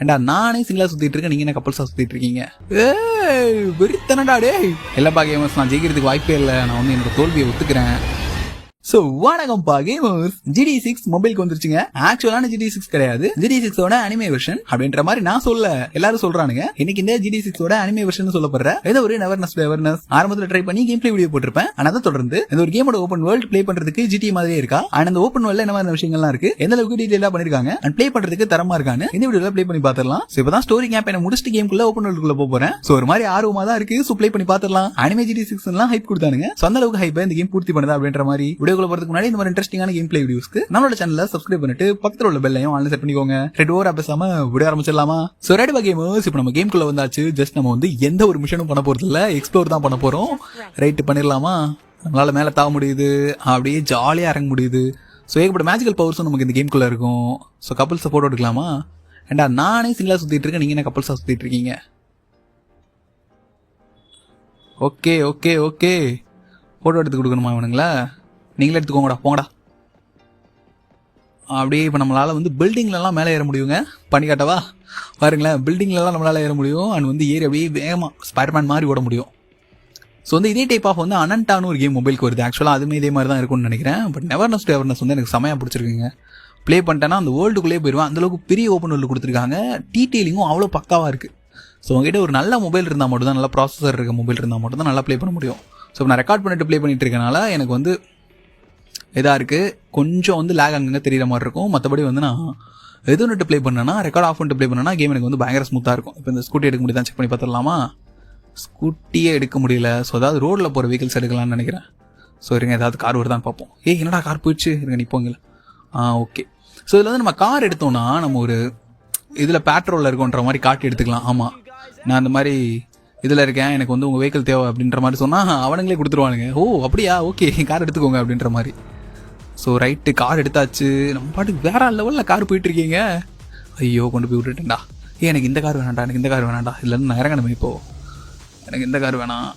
ஏண்டா நானே சிங்கிளா சுத்திட்டு இருக்கேன், நீங்க என்ன கப்பல்ஸா சுத்திட்டு இருக்கீங்க? ஏய் வெறித்தனடா டேய். எல்லா கேமர்ஸ் நான் ஜெயிக்கிறதுக்கு வாய்ப்பே இல்லை, நான் வந்து என்னோட தோல்வியை ஒத்துக்கிறேன். சோ வணக்கம்ப்பா கேமர்ஸ், GT6 மொபைலுக்கு வந்துருச்சுங்க. ஆக்சுவலான GT6 கிடையாது, GT6 ஓட அனிமே வெர்ஷன் அப்படின்ற மாதிரி நான் சொல்ல எல்லாரும் சொல்றானுங்க. இன்னைக்கு இந்த GT6 ஓட அனிமே வெர்ஷன் சொல்லப்படுற ஏதோ ஒரு அவேர்னஸ் ஆரம்பத்துல ட்ரை பண்ணி கேம் பிளே வீடியோ போட்டிருப்பேன். ஆனா அதை தொடர்ந்து இந்த ஒரு கேமோட ஓப்பன் வேர்ல்ட் பிளே பண்றதுக்கு GT மாதிரியே இருக்கா, ஆனா அந்த ஓப்பன் வேர்ல்ட்ல என்ன மாதிரி விஷயங்கள்லாம் இருக்கு, எந்த அளவுக்கு டீடைலா பண்ணிருக்காங்க அண்ட் பிளே பண்றதுக்கு தரமா இருக்கான்னு இந்த வீடியோல பிளே பண்ணி பாத்துடலாம். சோ இப்பதான் ஸ்டோரி கேம்பெயினை முடிச்சுட்டு கேம்குள்ள ஓப்பன் வேர்ல்டுக்குள்ள போறேன். சோ ஒரு மாதிரி ஆர்வமா தான் இருக்கு. சோ பிளே பண்ணி பாத்துடலாம். அனிமே GT6 எல்லாம் ஹைப் கொடுத்தானுங்க, சொந்த அளவுக்கு ஹைப் இந்த கேம் பூர்த்தி பண்ணுதா அப்படின்ற மாதிரி வீடியோக்குள்ள போறதுக்கு முன்னாடி இந்த மாதிரி இன்ட்ரெஸ்டிங்கான கேம் பிளே வீடியோஸ்க்கு நம்மளோட சேனலை சப்ஸ்கிரைப் பண்ணிட்டு பக்கத்துல உள்ள பெல்லையும் ஆன்ல செட் பண்ணிக்கோங்க. ரெட் ஓவரா பேசாம வீடியோ ஆரம்பிச்சிடலாமா? சோ ரெட் கேமர்ஸ், இப்போ நம்ம கேம்குள்ள வந்தாச்சு. ஜஸ்ட் நம்ம வந்து எந்த ஒரு மிஷனும் பண்ண போறது இல்ல, எக்ஸ்ப்ளோர் தான் பண்ண போறோம். ரைட் பண்ணிடலாமா? நம்மளால மேல தாவ முடியுது, அப்படியே ஜாலியா இறங்க முடியுது. ஸோ ஏகப்பட்ட மேஜிக்கல் பவர்ஸும் நமக்கு இந்த கேம்குள்ள இருக்கும். ஸோ கப்பல்ஸை போட்டோ எடுக்கலாமா? ஏண்டா நானே சிங்கிளா சுத்திட்டு இருக்கேன், நீங்க என்ன கப்பல்ஸா சுத்திட்டு இருக்கீங்க? ஓகே ஓகே ஓகே, போட்டோ எடுத்து கொடுக்கணுமா இவனுங்களா? நீங்களே எடுத்துக்கோங்கடா, போங்கடா. அப்படியே இப்போ நம்மளால வந்து பில்டிங்லலாம் மேலே ஏற முடியுங்க. பண்ணி காட்டவா? பாருங்களேன், பில்டிங்லலாம் நம்மளால ஏற முடியும். அண்ட் வந்து ஏறி அப்படியே வேகமாக ஸ்பைடர்மேன் மாதிரி ஓட முடியும். ஸோ வந்து இதே டைப் ஆஃப் வந்து அனண்டான்னு ஒரு கேம் மொபைலுக்கு வருது. ஆக்சுவலாக அதுவுமே இதே மாதிரி தான் இருக்கும்னு நினைக்கிறேன். பட் நெவர்னஸ் டு எவர்னஸ் வந்து எனக்கு செமையாக பிடிச்சிருக்குங்க. ப்ளே பண்ணிட்டேன்னா அந்த வேர்ல்டுக்குள்ளேயே போயிடுவேன். அந்தளவுக்கு பெரிய ஓப்பன் வேர்ல்டு கொடுத்துருக்காங்க. டீட்டெயிலிங்கும் அவ்வளோ பக்காவாக இருக்குது. ஸோ உங்ககிட்ட ஒரு நல்ல மொபைல் இருந்தால் மட்டும் தான், நல்ல ப்ராசஸர் இருக்க மொபைல் இருந்தால் மட்டும் தான் நல்லா ப்ளே பண்ண முடியும். ஸோ நான் ரெக்கார்ட் பண்ணிட்டு ப்ளே பண்ணிட்டு இருக்கனால எனக்கு வந்து இதாக இருக்குது. கொஞ்சம் வந்து லேக் அங்கங்கே தெரியிற மாதிரி இருக்கும். மற்றபடி வந்து நான் எது ஒன்று ப்ளே பண்ணேன்னா, ரெக்கார்ட் ஆஃப் பண்ணிட்டு ப்ளே பண்ணேன்னா கேம் எனக்கு வந்து பயங்கர ஸ்மூத்தாக இருக்கும். இப்போ இந்த ஸ்கூட்டி எடுக்க முடியுதான் செக் பண்ணி பார்த்துடலாமா? ஸ்கூட்டியே எடுக்க முடியல. ஸோ அதாவது ரோடில் போகிற வெஹிக்கிள்ஸ் எடுக்கலாம்னு நினைக்கிறேன். ஸோ இருங்க, ஏதாவது கார் வருதான்னு பார்ப்போம். என்னடா கார் போயிடுச்சு, இருங்க நிற்போங்களா? ஓகே. ஸோ இதில் வந்து நம்ம கார் எடுத்தோம்னா நம்ம ஒரு இதில் பேட்ரோலில் இருக்கோன்ற மாதிரி காட்டி எடுத்துக்கலாம். ஆமாம், நான் அந்த மாதிரி இதில் இருக்கேன், எனக்கு வந்து உங்கள் வெஹிக்கிள் தேவை அப்படின்ற மாதிரி சொன்னால் அவனுங்களே கொடுத்துருவானுங்க. ஓ அப்படியா, ஓகே கார் எடுத்துக்கோங்க அப்படின்ற மாதிரி. ஸோ ரைட்டு, கார் எடுத்தாச்சு. நம்ம பாட்டுக்கு வேற லெவலில் கார் போயிட்டுருக்கீங்க. ஐயோ கொண்டு போய் விட்டுட்டேன்டா. எனக்கு இந்த கார் வேணாண்டா, எனக்கு இந்த கார் வேணாண்டா. இல்லைன்னு நான் இறங்கணுமே இப்போது. எனக்கு இந்த கார் வேணாம்.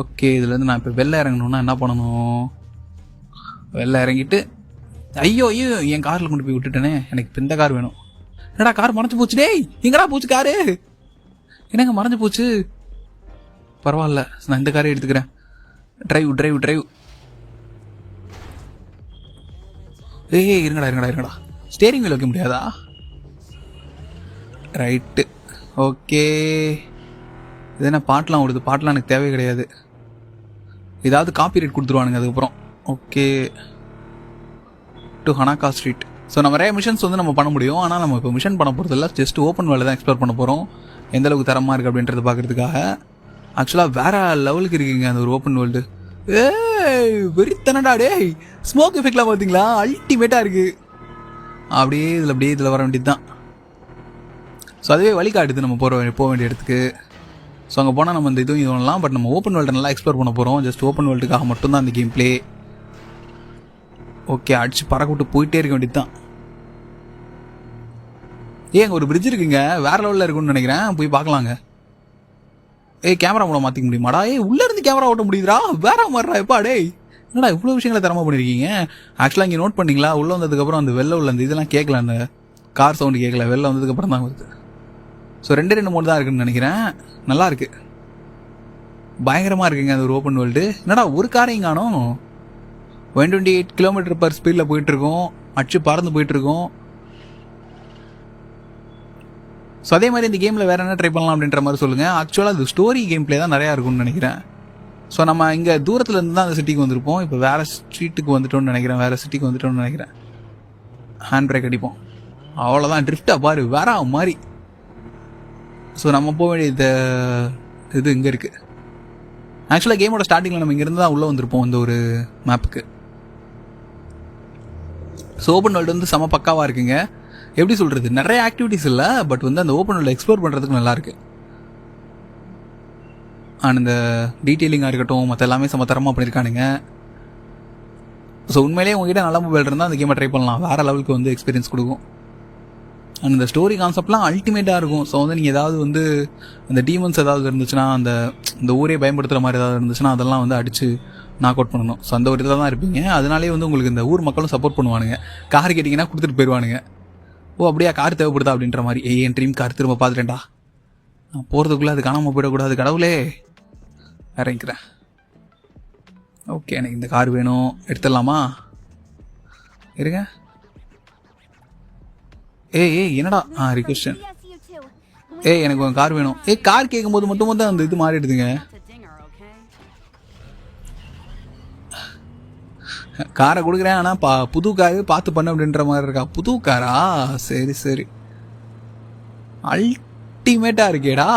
ஓகே, இதுலேருந்து நான் இப்போ வெளில இறங்கணுன்னா என்ன பண்ணணும்? வெளில இறங்கிட்டு ஐயோ என் காரில் கொண்டு போய் விட்டுட்டேனே. எனக்கு இப்போ இந்த கார் வேணும். என்னடா கார் மறைஞ்சு போச்சு டேய், எங்கடா போச்சு காரு? என்னங்க மறைஞ்சு போச்சு? பரவாயில்ல, நான் இந்த காரை எடுத்துக்கிறேன். டிரைவ். ஏய் இருங்கடா. ஸ்டேரிங் வீல் வைக்க முடியாதா? Right, okay. இது என்ன பாட்டெலாம் ஓடுது? பாட்டெலாம் எனக்கு தேவை கிடையாது. ஏதாவது காப்பி ரைட் கொடுத்துருவானுங்க அதுக்கப்புறம். ஓகே, டு ஹனாக்கா ஸ்ட்ரீட். ஸோ நம்ம நிறைய மிஷன்ஸ் வந்து நம்ம பண்ண முடியும். ஆனால் நம்ம இப்போ மிஷன் பண்ண போகிறது இல்லை, ஜஸ்ட் ஓப்பன் வேர்ல்டு தான் எக்ஸ்ப்ளோர் பண்ண போகிறோம். எந்த அளவுக்கு தரமாக இருக்குது அப்படின்றத பார்க்குறதுக்காக. ஆக்சுவலாக வேறு லெவலுக்கு இருக்குங்க அந்த ஒரு ஓப்பன் வேர்ல்டு. ஏய் வெறித்தனடா டேய், ஸ்மோக் எஃபெக்ட்லாம் பார்த்தீங்களா? அல்டிமேட்டாக இருக்குது. அப்படியே இதில் வர வேண்டியது தான். ஸோ அதுவே வழி காட்டுது நம்ம போக வேண்டிய இடத்துக்கு. ஸோ அங்கே போனால் நம்ம இந்த இதுவும் பண்ணலாம். பட் நம்ம ஓப்பன் வேர்ல்டு நல்லா எக்ஸ்ப்ளோர் பண்ண போகிறோம். ஜஸ்ட் ஓப்பன் வேர்ல்டுக்காக மட்டும்தான் அந்த கேம் பிளே. ஓகே, அடிச்சு பறக்க விட்டு போயிட்டே இருக்க வேண்டியது தான். அங்கே ஒரு பிரிட்ஜ் இருக்குங்க, வேற லெவலில் இருக்குன்னு நினைக்கிறேன். போய் பார்க்கலாங்க. கேமரா மூலம் மாற்றிக்க முடியுமாடா? உள்ளே இருந்து கேமரா ஓட்ட முடியுதுடா, வேற மாதிரிடா. எப்பா டேய், என்னடா இவ்வளோ விஷயங்களை தரமாக பண்ணியிருக்கீங்க. ஆக்சுவலாக இங்கே நோட் பண்ணிங்களா, உள்ளே வந்ததுக்கப்புறம் அந்த வெளில உள்ள அந்த இதெல்லாம் கேட்கல, அந்த கார் சவுண்டு கேட்கல, வெளில வந்ததுக்கப்புறம் தான் வருது. ஸோ 2 மோடு தான் இருக்குன்னு நினைக்கிறேன். நல்லா இருக்கு, பயங்கரமாக இருக்குங்க அந்த ஒரு ஓப்பன் வேர்ல்டு. என்னடா ஒரு காரையும் காணோம். 128 km/h ஸ்பீடில் போயிட்டுருக்கோம், அடிச்சு பறந்து போயிட்டுருக்கோம். ஸோ அதே மாதிரி இந்த கேமில் வேறு என்ன ட்ரை பண்ணலாம் அப்படின்ற மாதிரி சொல்லுங்கள். ஆக்சுவலாக அது ஸ்டோரி கேம் பிளே தான் நிறையா இருக்கும்னு நினைக்கிறேன். ஸோ நம்ம இங்கே தூரத்துலேருந்து தான் அந்த சிட்டிக்கு வந்திருப்போம். இப்போ வேறு ஸ்ட்ரீட்டுக்கு வந்துட்டோம்னு நினைக்கிறேன். ஹேண்ட் பிரேக் அடிப்போம், அவ்வளோதான். ட்ரிஃப்டாக பாரு, வேற மாதிரி. ஸோ நம்ம போக வேண்டிய இது இங்கே இருக்குது. ஆக்சுவலாக கேமோட ஸ்டார்டிங்கில் நம்ம இங்கேருந்து தான் உள்ளே வந்திருப்போம் இந்த ஒரு மேப்புக்கு. ஸோ ஓப்பன் வேர்ல்டு வந்து செம பக்காவாக இருக்குங்க. எப்படி சொல்கிறது, நிறைய ஆக்டிவிட்டிஸ் இல்லை, பட் வந்து அந்த ஓப்பன் வேர்ல்டு எக்ஸ்ப்ளோர் பண்ணுறதுக்கு நல்லாயிருக்கு. அண்ட் இந்த டீட்டெயிலிங்காக இருக்கட்டும், மற்ற எல்லாமே செம தரமாக பண்ணியிருக்கானுங்க. ஸோ உண்மையிலேயே உங்ககிட்ட நல்ல மொபைல் இருந்தால் அந்த கேமை ட்ரை பண்ணலாம், வேறு லெவலுக்கு வந்து எக்ஸ்பீரியன்ஸ் கொடுக்கும். அண்ட் இந்த ஸ்டோரி கான்செப்ட்லாம் அல்டிமேட்டாக இருக்கும். ஸோ வந்து நீங்கள் ஏதாவது வந்து அந்த டீமன்ஸ் ஏதாவது இருந்துச்சுன்னா, அந்த ஊரே பயன்படுத்துகிற மாதிரி ஏதாவது இருந்துச்சுன்னா அதெல்லாம் வந்து அடித்து நாக் அவுட் பண்ணணும். ஸோ அந்த ஒரு இதில் தான் இருப்பீங்க. அதனாலே வந்து உங்களுக்கு இந்த ஊர் மக்களும் சப்போர்ட் பண்ணுவானுங்க. கார் கேட்டிங்கன்னா கொடுத்துட்டு போயிடுவானுங்க. ஓ அப்படியா கார் தேவைப்படுதா அப்படின்ற மாதிரி. என் ட்ரீம் கார் திரும்ப பார்த்துட்டேன்டா. நான் போகிறதுக்குள்ளே அது காணாமல் போயிடக்கூடாது. கடவுளே இறங்கிக்கிறேன். ஓகே எனக்கு இந்த கார் வேணும். எடுத்துடலாமா? இருங்க. ஏய் என்னடா ரிக்வெஸ்டன். எனக்கு உங்கள் கார் வேணும். கார் கேட்கும்போது மட்டும் அந்த இது மாறிடுதுங்க. காரை கொடுக்குறேன். ஆனால் புது காரு பார்த்து பண்ண அப்படின்ற மாதிரி இருக்கா. புது காரா? சரி சரி. அல்டிமேட்டாக இருக்கேடா.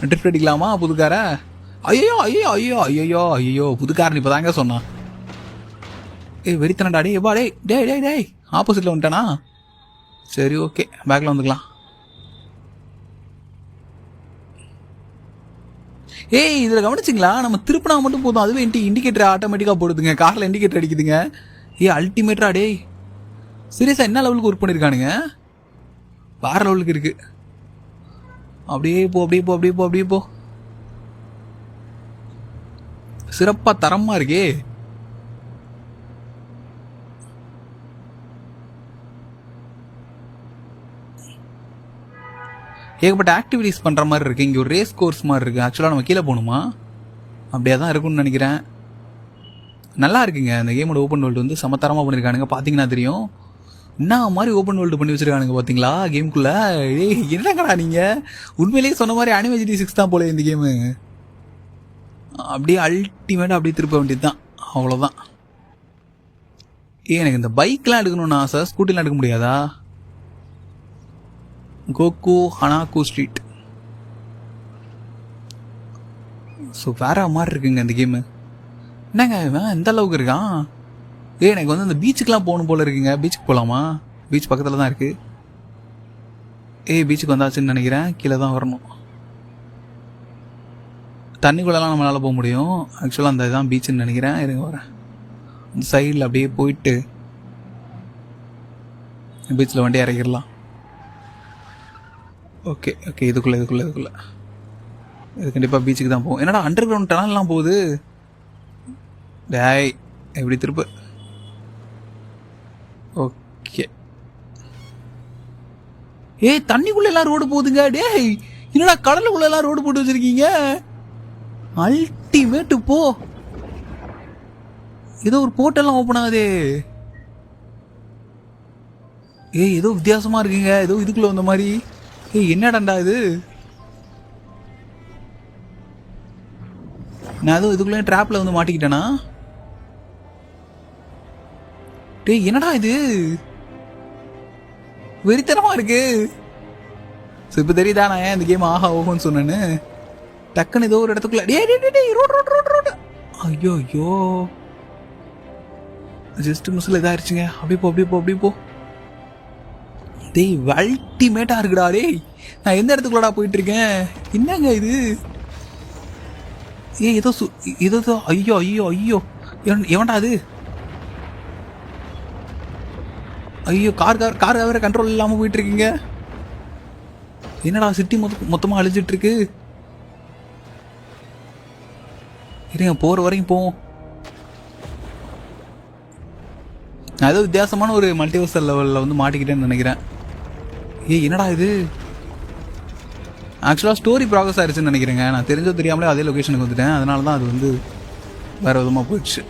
ட்ரிஃப்ட் அடிக்கலாமா புது காரை? ஐயோ ஐயோ ஐயோ ஐயோ ஐயோ புது காரன் இப்போ தாங்க சொன்னான். வெறித்தனடா டே எப்பா. டேய் ஆப்போசிட்டில் வந்துட்டானா? சரி ஓகே பேக்கில் வந்துக்கலாம். இதில் கவனிச்சிங்களா? நம்ம திருப்பினா மட்டும் போதும் அதுவே இண்டிகேட்டர் ஆட்டோமேட்டிக்காக போடுதுங்க. காரில் இண்டிகேட்டர் அடிக்குதுங்க. அல்டிமேட்டரா டேய். சீரியஸாக என்ன லெவலுக்கு ஒர்க் பண்ணியிருக்கானுங்க? வேறு லெவலுக்கு இருக்கு. அப்படியே போ. சிறப்பாக தரமாக இருக்கே. ஏகப்பட்ட ஆக்டிவிட்டிஸ் பண்ணுற மாதிரி இருக்குது. இங்கே ஒரு ரேஸ் கோர்ஸ் மாதிரி இருக்குது. ஆக்சுவலாக நம்ம கீழே போகணுமா? அப்படியே தான் இருக்குன்னு நினைக்கிறேன். நல்லா இருக்குங்க. அந்த கேமோட ஓப்பன் வேர்ல்டு வந்து சமத்தரமாக பண்ணியிருக்கானுங்க. பார்த்தீங்கன்னா தெரியும் என்ன மாதிரி ஓப்பன் வேர்ல்டு பண்ணி வச்சுருக்கானுங்க. பார்த்தீங்களா கேமுக்குள்ளே? என்னங்கடா நீங்கள் உண்மையிலேயே சொன்ன மாதிரி Anime GT6 தான் போல இந்த கேமு. அப்படியே அல்டிமேட்டாக அப்படியே திருப்ப வேண்டியது தான். அவ்வளோதான். எனக்கு இந்த பைக்லாம் எடுக்கணும்னு ஆசை. ஸ்கூட்டிலாம் எடுக்க முடியாதா? Coco ஹனாகு street. ஸோ வேற மாதிரி இருக்குங்க இந்த கேமு. என்னங்க இவன் எந்த அளவுக்கு இருக்கான்? எனக்கு வந்து அந்த பீச்சுக்கெலாம் போகணும் போல இருக்குங்க. பீச்சுக்கு போகலாமா? பீச் பக்கத்தில் தான் இருக்குது. பீச்சுக்கு வந்தாச்சுன்னு நினைக்கிறேன். கீழே தான் வரணும். தண்ணிக்குள்ளெல்லாம் நம்மளால் போக முடியும். ஆக்சுவலாக அந்த இதுதான் பீச்சுன்னு நினைக்கிறேன். இருங்க வரேன். அந்த சைடில் அப்படியே போயிட்டு பீச்சில் வண்டி இறக்கிடலாம். ஓகே இதுக்குள்ளே இது கண்டிப்பாக பீச்சுக்கு தான் போகும். என்னடா அண்டர் கிரவுண்ட் டனல்லாம் போகுது. டேய் எப்படி திருப்பு. ஓகே தண்ணிக்குள்ள எல்லாம் ரோடு போகுதுங்க. டேய் என்னடா கடலுக்குள்ள எல்லாம் ரோடு போட்டு வச்சிருக்கீங்க. அல்டிமேட்டு போ. ஏதோ ஒரு போர்ட்டெல்லாம் ஓப்பன் ஆகுது. ஏதோ வித்தியாசமா இருக்குங்க. ஏதோ இதுக்குள்ள வந்த மாதிரி. என்னடாண்டா இது? நான் ஏதோ இதுக்குள்ளே ட்ராப்ல வந்து மாட்டிக்கிட்டேனா? டேய் என்னடா இது? வெறித்தனமா இருக்கு. இப்போ தெரியுதா நான் ஏன் இந்த கேம் ஆஹா ஓஹோன்னு சொன்னேன்னு. டக்குன்னு ஏதோ ஒரு இடத்துக்குள்ள ரோடு. ஐயோ ஜஸ்ட் மிஸ்ல இதாயிருச்சுங்க. அப்படியே போ. டேய் அல்டிமேட்டா இருக்குடா. டேய் நான் எந்த இடத்துக்குள்ளடா போயிட்டு இருக்கேன்? என்னங்க இது? ஏதோ ஐயோ எவன்டா அது? ஐயோ கார் வேற கண்ட்ரோல் இல்லாமல் போயிட்டு இருக்கீங்க. என்னடா சிட்டி மொத்தமாக அழிஞ்சிட்டு இருக்கு. இருங்க போகிற வரைக்கும் போவோம். நான் ஏதோ வித்தியாசமான ஒரு மல்டிவர்சல் லெவலில் வந்து மாட்டிக்கிட்டேன்னு நினைக்கிறேன். என்னடா இது? ஆக்சுவலாக ஸ்டோரி ப்ராக்ரஸ் ஆயிடுச்சுன்னு நினைக்கிறேங்க. நான் தெரிஞ்சோ தெரியாமலே அதே லொக்கேஷனுக்கு வந்துட்டேன். அதனால தான் அது வந்து வேறு விதமாக போயிடுச்சு.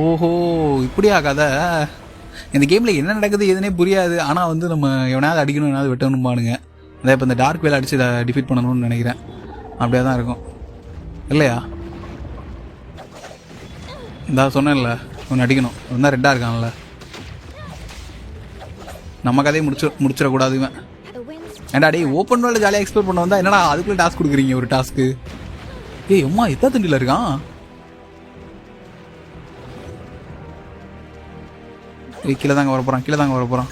ஓஹோ இப்படியா கதை? இந்த கேமில் என்ன நடக்குது எதுனே புரியாது. ஆனால் வந்து நம்ம எவனாவது அடிக்கணும் எவனாவது வெட்டணும்பானுங்க. அதான் இப்போ இந்த டார்க் வேலை அடித்து டிஃபீட் பண்ணணும்னு நினைக்கிறேன். அப்படியே தான் இருக்கும் இல்லையா? இந்த சொன்னேன்ல ஒன்று அடிக்கணும். ஒன்றா ரெட்டாக இருக்கான்ல. நம்ம கதையை முடிச்சிடக்கூடாது இவன். ஏன்டா டே ஓப்பன் வேர்ல்டு ஜாலியாக எக்ஸ்ப்ளோர் பண்ண வந்தா என்னடா அதுக்குள்ளே டாஸ்க் கொடுக்குறீங்க ஒரு டாஸ்க்கு? அம்மா எத்தனை தண்டியில் இருக்கான்? கீழே தாங்க வர போகிறான்.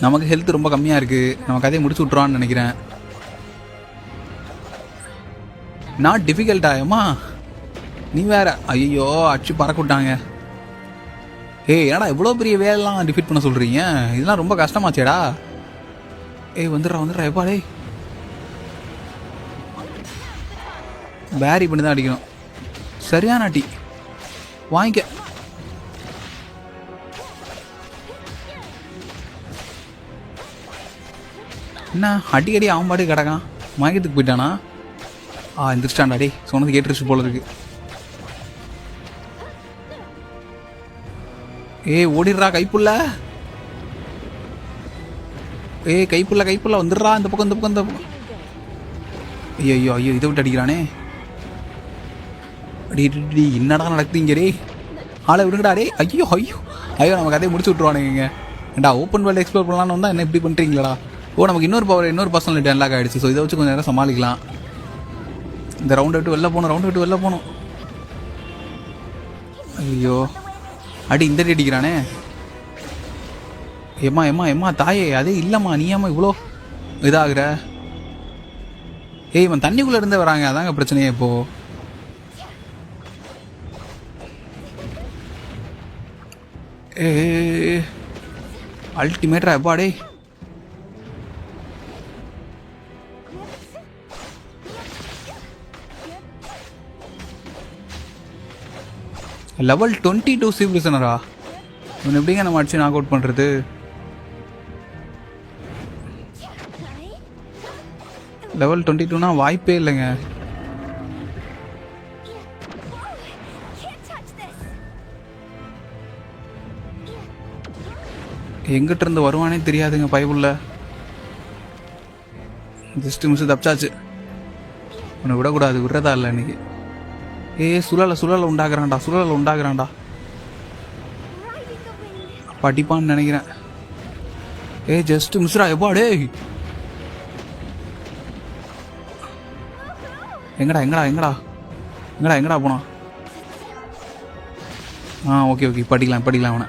நமக்கு ஹெல்த் ரொம்ப கம்மியாக இருக்குது. நம்ம கதையை முடிச்சு விட்ருவான்னு நினைக்கிறேன். நாட் டிஃபிகல்ட் ஆயம்மா நீ வேற. ஐயோ அடிச்சு பறக்க விட்டாங்க. ஏய் ஏடா இவ்வளோ பெரிய வேலைலாம் டிஃபீட் பண்ண சொல்கிறீங்க? இதெல்லாம் ரொம்ப கஷ்டமாச்சேடா. ஏய் வந்துடுறா எப்பா டேய். பேரி பண்ணி தான் அடிக்கணும். சரியான அடி வாங்கிக்க. என்ன அடிக்கடி அவன் பாட்டு கிடக்கான், மயக்கத்துக்கு போயிட்டானா? எந்திரிச்சிட்டான்டா டே, சொன்னது கேட்டுருச்சு போல இருக்கு. ஏய் ஓடிடுறா கைப்புள்ள. ஏய் கைப்புள்ள வந்துடுறா இந்த பக்கம் இந்த பக்கம் இந்த பக்கம். ஐயோ இதை விட்டு அடிக்கிறானே. அடி என்னடா நடக்குது இங்கே? டே ஆளை விடுங்கடா டே. ஐயோ நமக்கு அதே முடிச்சு விட்ருவானுங்க. ஏண்டா ஓப்பன் வேர்ல்டு எக்ஸ்ப்ளோர் பண்ணலான்னு வந்தால் என்ன இப்படி பண்ணுறீங்களாடா? நமக்கு இன்னொரு பர்சனாலிட்டி அன்லாக் ஆகிடுச்சு. ஸோ இதை வச்சு கொஞ்சம் நேரம் சமாளிக்கலாம். இந்த ரவுண்டை விட்டு வெளில போகணும். ஐயோ அடி இந்த அடி அடிக்கிறானே. எம்மா தாயே, அதே இல்லைம்மா, நீ ஏம்மா இவ்வளோ இதாகிற? இவன் தண்ணிக்குள்ளே இருந்தே வராங்க, அதாங்க பிரச்சனையே இப்போ. அல்டிமேட்டரா எப்பா டே. Level 22 C பிரிசனரா? இவன் எப்படிங்க நம்ம அடிச்சு நாக் அவுட் பண்ணுறது? லெவல் 22னா வாய்ப்பே இல்லைங்க. எங்கிட்ட இருந்து வருவானே தெரியாதுங்க பயவுள்ள. Just miss தப்பிச்சாச்சு. உன்னை விடக்கூடாது, விடுறதா இல்லை இன்னைக்கு. சுழலை உண்டாக்குறான்டா. படிப்பான்னு நினைக்கிறேன். ஜஸ்ட் மிஸ்ரா எப்பா டே. எங்கடா போனா? ஓகே படிக்கலாம் அவனை.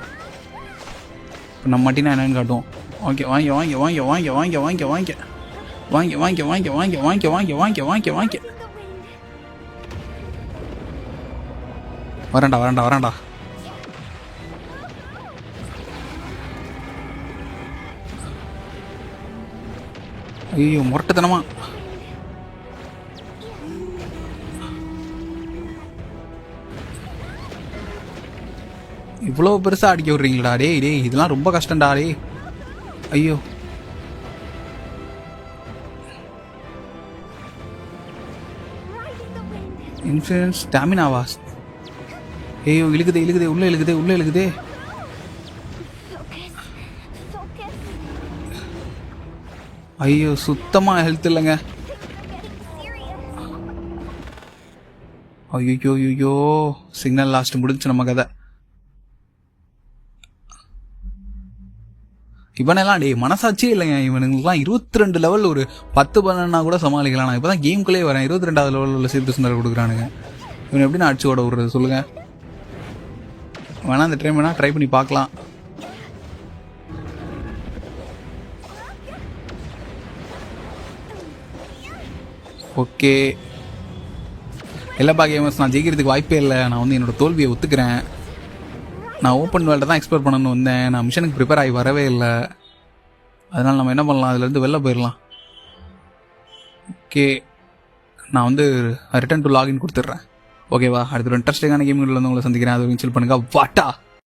இப்போ நம்ம மாட்டினா என்னன்னு காட்டுவோம். ஓகே வாங்க. வரேன்டா. ஐயோ முரட்டுத்தனமா. இவ்வளோ பெருசாக அடிக்க விட்றீங்களா டே? இதெல்லாம் ரொம்ப கஷ்டம்டா டே. ஐயோ இன்ஃப்ளூயன்ஸ் ஸ்டாமினாவா? இழுக்குதே உள்ள இழுக்குதே. ஐயோ சுத்தமாக ஹெல்த் இல்லைங்க. ஐயோ சிக்னல் லாஸ்ட் முடிஞ்சு நம்ம கதை. இவனெல்லாம் மனசாட்சியே இல்லைங்க. இவனுங்கெல்லாம் 22 லெவல் ஒரு 10-12 கூட சமாளிக்கலாம். நான் இப்போ தான் கேமுக்குள்ளே வரேன். 22வது லெவலில் உள்ள சீர்திருத்தம் கொடுக்குறானுங்க. இவன் எப்படி நான் அடிச்சு ஓட விடுறது சொல்லுங்க? வேணா அந்த ட்ரை ட்ரை பண்ணி பார்க்கலாம். ஓகே எல்லாப்பா கேமர்ஸ், நான் ஜெயிக்கிறதுக்கு வாய்ப்பே இல்லை. நான் வந்து என்னோட தோல்வியை ஒத்துக்கிறேன். நான் ஓப்பன் வேர்ல்டை தான் எக்ஸ்ப்ளோர் பண்ணணும்னு வந்தேன். நான் மிஷனுக்கு ப்ரிப்பேர் ஆகி வரவே இல்லை. அதனால் நம்ம என்ன பண்ணலாம், அதுலேருந்து வெளில போயிடலாம். ஓகே நான் வந்து ரிட்டர்ன் டு லாகின் கொடுத்துட்றேன். ஓகேவா? அடுத்த ஒரு இன்ட்ரெஸ்டிங்கான கேம்களில் வந்து உங்களை சந்திக்கிறேன். அது சில் பண்ணுங்க. வாட்டா.